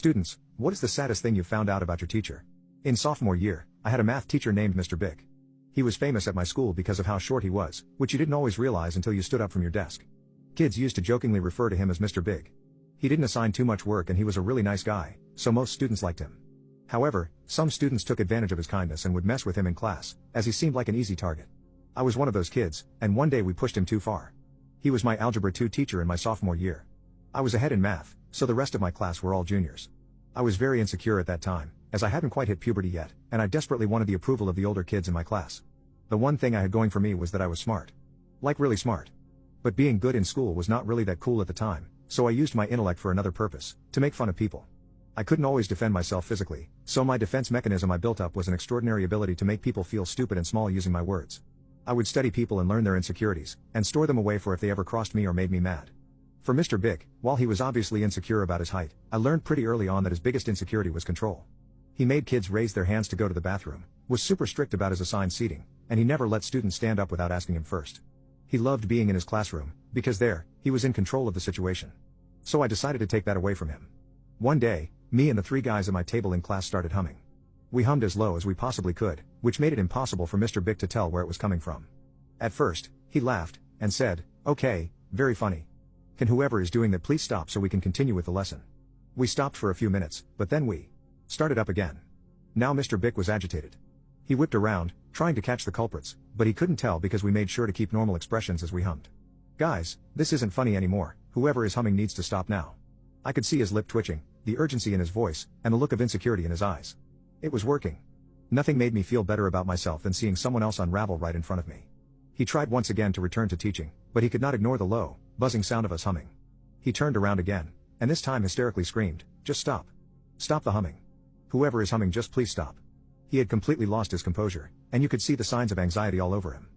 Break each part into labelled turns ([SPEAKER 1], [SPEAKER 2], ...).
[SPEAKER 1] Students, what is the saddest thing you found out about your teacher? In sophomore year, I had a math teacher named Mr. Big. He was famous at my school because of how short he was, which you didn't always realize until you stood up from your desk. Kids used to jokingly refer to him as Mr. Big. He didn't assign too much work and he was a really nice guy, so most students liked him. However, some students took advantage of his kindness and would mess with him in class, as he seemed like an easy target. I was one of those kids, and one day we pushed him too far. He was my Algebra 2 teacher in my sophomore year. I was ahead in math, so the rest of my class were all juniors. I was very insecure at that time, as I hadn't quite hit puberty yet, and I desperately wanted the approval of the older kids in my class. The one thing I had going for me was that I was smart. Like really smart. But being good in school was not really that cool at the time, so I used my intellect for another purpose, to make fun of people. I couldn't always defend myself physically, so my defense mechanism I built up was an extraordinary ability to make people feel stupid and small using my words. I would study people and learn their insecurities, and store them away for if they ever crossed me or made me mad. For Mr. Big, while he was obviously insecure about his height, I learned pretty early on that his biggest insecurity was control. He made kids raise their hands to go to the bathroom, was super strict about his assigned seating, and he never let students stand up without asking him first. He loved being in his classroom, because there, he was in control of the situation. So I decided to take that away from him. One day, me and the 3 guys at my table in class started humming. We hummed as low as we possibly could, which made it impossible for Mr. Big to tell where it was coming from. At first, he laughed, and said, "Okay, very funny. Can whoever is doing that please stop so we can continue with the lesson?" We stopped for a few minutes, but then we started up again. Now Mr. Big was agitated. He whipped around, trying to catch the culprits, but he couldn't tell because we made sure to keep normal expressions as we hummed. "Guys, this isn't funny anymore, whoever is humming needs to stop now." I could see his lip twitching, the urgency in his voice, and the look of insecurity in his eyes. It was working. Nothing made me feel better about myself than seeing someone else unravel right in front of me. He tried once again to return to teaching, but he could not ignore the low, buzzing sound of us humming. He turned around again, and this time hysterically screamed, "Just stop. Stop the humming. Whoever is humming, just please stop." He had completely lost his composure, and you could see the signs of anxiety all over him.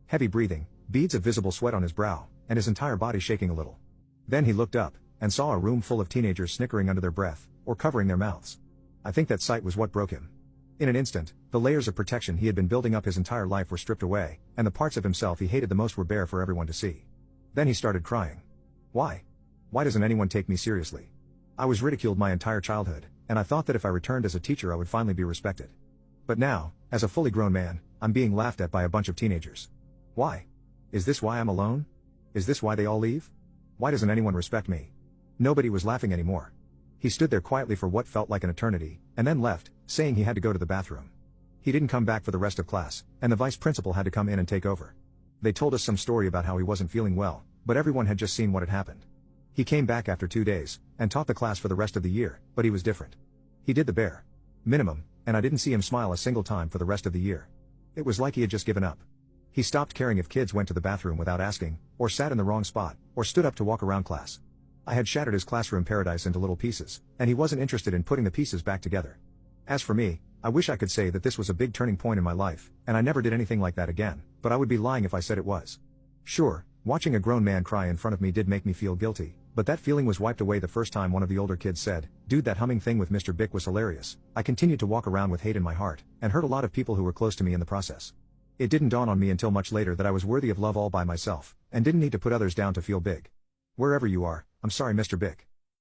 [SPEAKER 1] Heavy breathing, beads of visible sweat on his brow, and his entire body shaking a little. Then he looked up, and saw a room full of teenagers snickering under their breath, or covering their mouths. I think that sight was what broke him. In an instant, the layers of protection he had been building up his entire life were stripped away, and the parts of himself he hated the most were bare for everyone to see. Then he started crying. Why? Why doesn't anyone take me seriously? I was ridiculed my entire childhood, and I thought that if I returned as a teacher I would finally be respected. But now, as a fully grown man, I'm being laughed at by a bunch of teenagers. Why? Is this why I'm alone? Is this why they all leave? Why doesn't anyone respect me? Nobody was laughing anymore. He stood there quietly for what felt like an eternity, and then left, saying he had to go to the bathroom. He didn't come back for the rest of class, and the vice principal had to come in and take over. They told us some story about how he wasn't feeling well, but everyone had just seen what had happened. He came back after 2 days, and taught the class for the rest of the year, but he was different. He did the bare minimum, and I didn't see him smile a single time for the rest of the year. It was like he had just given up. He stopped caring if kids went to the bathroom without asking, or sat in the wrong spot, or stood up to walk around class. I had shattered his classroom paradise into little pieces, and he wasn't interested in putting the pieces back together. As for me, I wish I could say that this was a big turning point in my life, and I never did anything like that again, but I would be lying if I said it was. Sure, watching a grown man cry in front of me did make me feel guilty, but that feeling was wiped away the first time one of the older kids said, "Dude, that humming thing with Mr. Big was hilarious." I continued to walk around with hate in my heart, and hurt a lot of people who were close to me in the process. It didn't dawn on me until much later that I was worthy of love all by myself, and didn't need to put others down to feel big. Wherever you are, I'm sorry, Mr. Big.